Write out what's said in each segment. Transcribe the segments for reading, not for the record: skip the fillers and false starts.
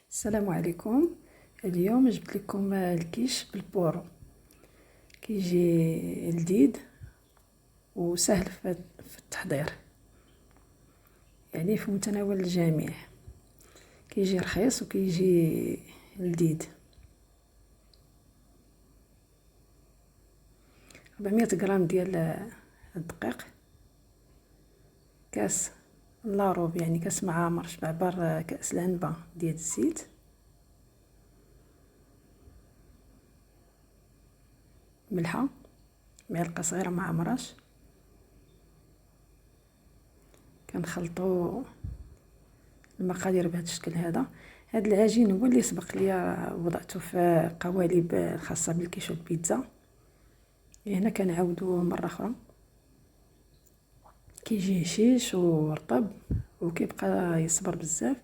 السلام عليكم. اليوم جبت لكم الكيش بالبورو. كيجي لذيذ وسهل في التحضير، يعني في متناول الجميع. كيجي رخيص وكيجي لذيذ. 400 غرام ديال الدقيق، كاس لاروب يعني كاس معامر شبع بار كاس العنبه ديال الزيت، ملحه معلقه صغيره مع عمراش. كنخلطوا المقادير بهذا الشكل هذا. هذا العجين هو اللي سبق ليا وضعته في قوالب الخاصه بالكيش والبيتزا. هنا كنعاودو مره اخرى. كيجي هشيش ورطب وكيبقى يصبر بزاف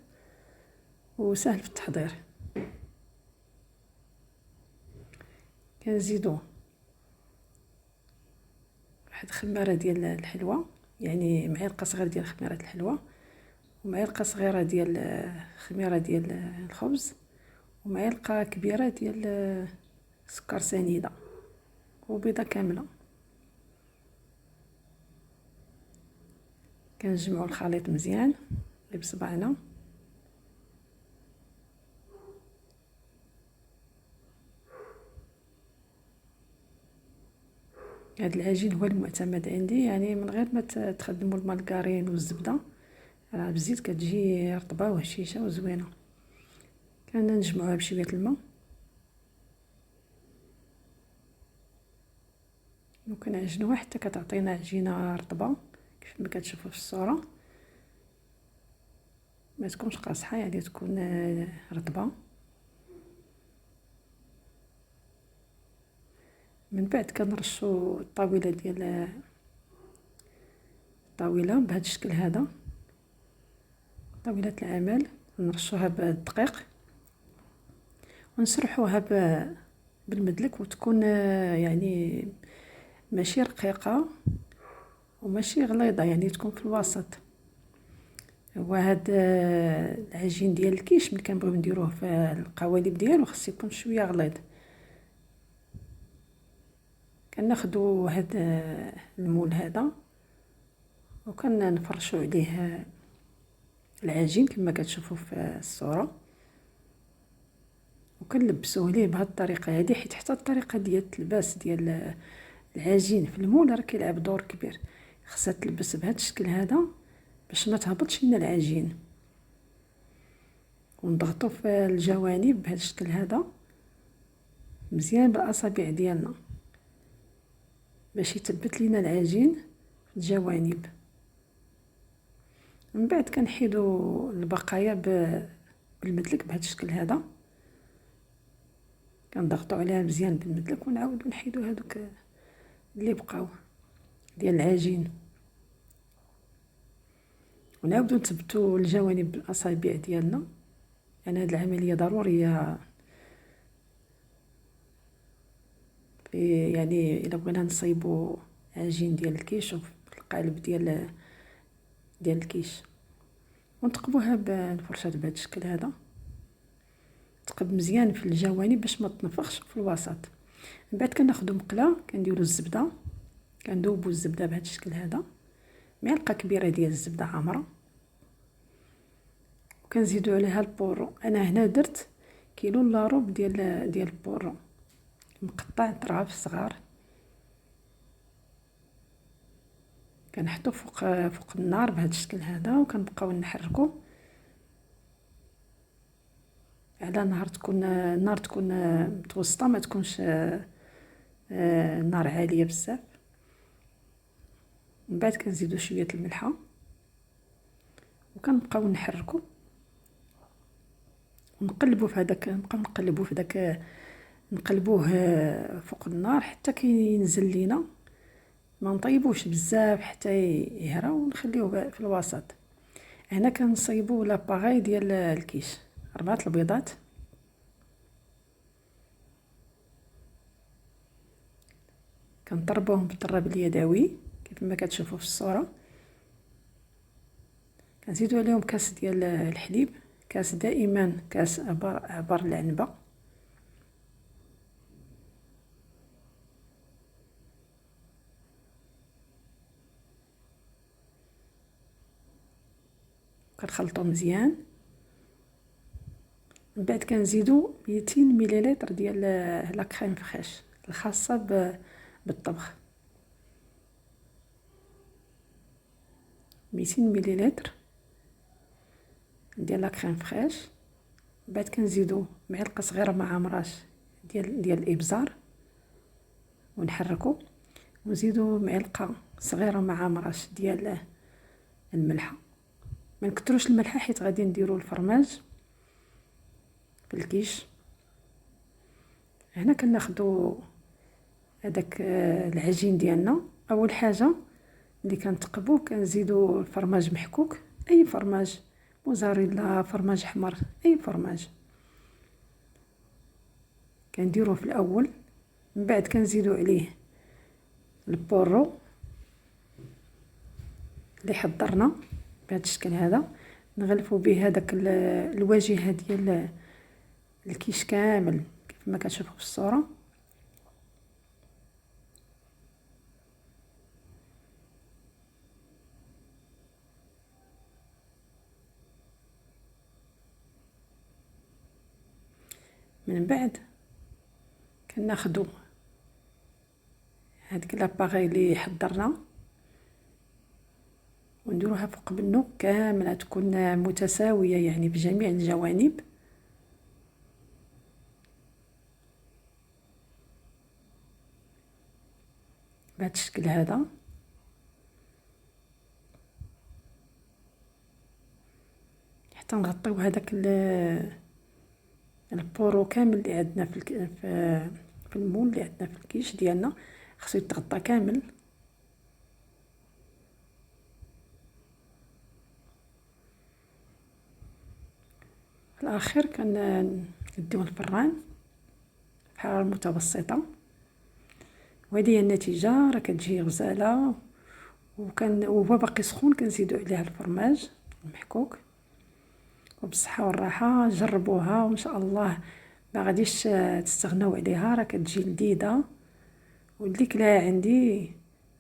وسهل في التحضير. كنزيدو واحد خماره ديال الحلوى، يعني معلقه صغيره ديال خميره الحلوى، ومعلقه صغيره ديال خميره ديال الخبز، ومعلقه كبيره ديال سكر سنيده، وبيضه كامله. كنجمعوا الخليط مزيان بصبعنا. هذا العجين هو المعتمد عندي، يعني من غير ما تخدموا المارغرين والزبده، راه بالزيت كتجي رطبه وهشيشه وزوينه. كنجمعوها بشويه الماء وكنعجنوها حتى كتعطينا عجينه رطبه كيف ما كتشوفوا في الصوره. ما تكونش قاصحه، يعني تكون رطبه. من بعد كنرشوا الطاوله ديال الطاوله بهذا الشكل هذا، طاوله العمل. نرشوها بالدقيق ونسرحوها بالمدلك، وتكون يعني ماشي رقيقه وماشي غليظه، يعني تكون في الوسط. وهاد العجين ديال الكيش ملي كنبغيو نديروه في القوالب ديالو خص يكون شويه غليظ. كناخدو هاد المول هذا وكنفرشوا عليه العجين كما كتشوفوا في الصوره، وكنلبسوه ليه بهذه الطريقه هذه، حيت حتى الطريقه ديال التلباس ديال العجين في المول راه كيلعب دور كبير. خصها تلبس بهذا الشكل هذا باش ما تهبطش لنا العجين. ونضغطوا في الجوانب بهذا الشكل هذا مزيان بالاصابع ديالنا باش يثبت لينا العجين في الجوانب. من بعد كنحيدوا البقايا بالمدلك بهذا الشكل هذا. كنضغطوا عليها مزيان بالمدلك ونعاودوا نحيدوا هذوك اللي بقاو ديال العجين، ونعاودوا نثبتوا الجوانب بالاصابع ديالنا. يعني هذه العمليه ضروريه يعني الا بغينا نصايبوا عجين ديال الكيش وفي القالب ديال الكيش. ونتقبوها بالفرشاه بهذا الشكل هذا، تقب مزيان في الجوانب باش ما تنفخش في الوسط. من بعد كناخذوا مقله كنديروا الزبده، كندوبوا الزبده بهذا الشكل هذا، معلقه كبيره ديال الزبده حمراء، وكنزيدوا عليها البورو. انا هنا درت كيلو لاروب ديال البورو مقطع طراف صغار. كنحطو فوق النار بهذا الشكل هذا، وكنبقاو نحركو على النار تكون متوسطه، ما تكونش النار عاليه بزاف. من بعد كنزيدو شويه الملحه وكنبقاو نحركو ونقلبو في هذاك، نبقاو نقلبو في داك، نقلبوه فوق النار حتى كينزل لينا. ما نطيبوش بزاف حتى يهرى، ونخليوه في الوسط. هنا كنصايبو لاباغاي ديال الكيش، 4 البيضات. كنطربوهم بالطراب اليدوي كيف ما كتشوفوا في الصوره. كنزيدو عليهم كاس ديال الحليب كاس دائما كاس عبر العنبة. كنخلطو مزيان. من بعد كنزيدو 200 مليلتر ديال لا كريم فريش الخاصة بالطبخ. 200 مليلتر ديال لا كريم فريش. من بعد كنزيدو معلقة صغيرة مع مراش ديال الابزار ونحركو، ونزيدو معلقة صغيرة مع مراش ديال الملحة. ما نكتروش الملحة حيت غادي نديرو الفرماج في الكيش. هنا كناخدو هذاك العجين ديالنا. اول حاجه اللي كنتقبو كنزيدو الفرماج محكوك، اي فرماج، موزاريلا، فرماج احمر، اي فرماج كنديروه في الاول. من بعد كنزيدو عليه البورو اللي حضرنا بهذا الشكل هذا، نغلفو به هذاك الواجهه ديال الكيش كامل كيف ما كتشوفوا في الصوره. من بعد كناخدو هذيك لاباغي اللي حضرنا ونديروها فوق منه كامله، تكون متساويه يعني بجميع الجوانب. بهذا الشكل هذا. حتى نغطيو هذاك البورو كامل اللي عندنا في المول اللي عندنا في الكيش ديالنا، خصو يتغطى كامل. في الاخير كنديو الفران في حراره متوسطه. وهذه هي النتيجه، راه كتجي غزاله. وهو باقي سخون كنزيدو عليها الفرماج المحكوك. وبالصحه والراحه جربوها وان شاء الله ما غاديش تستغناو عليها، راه كتجي لذيذه. واللي كلاها عندي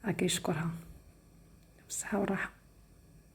راه كيشكرها. بالصحه والراحه.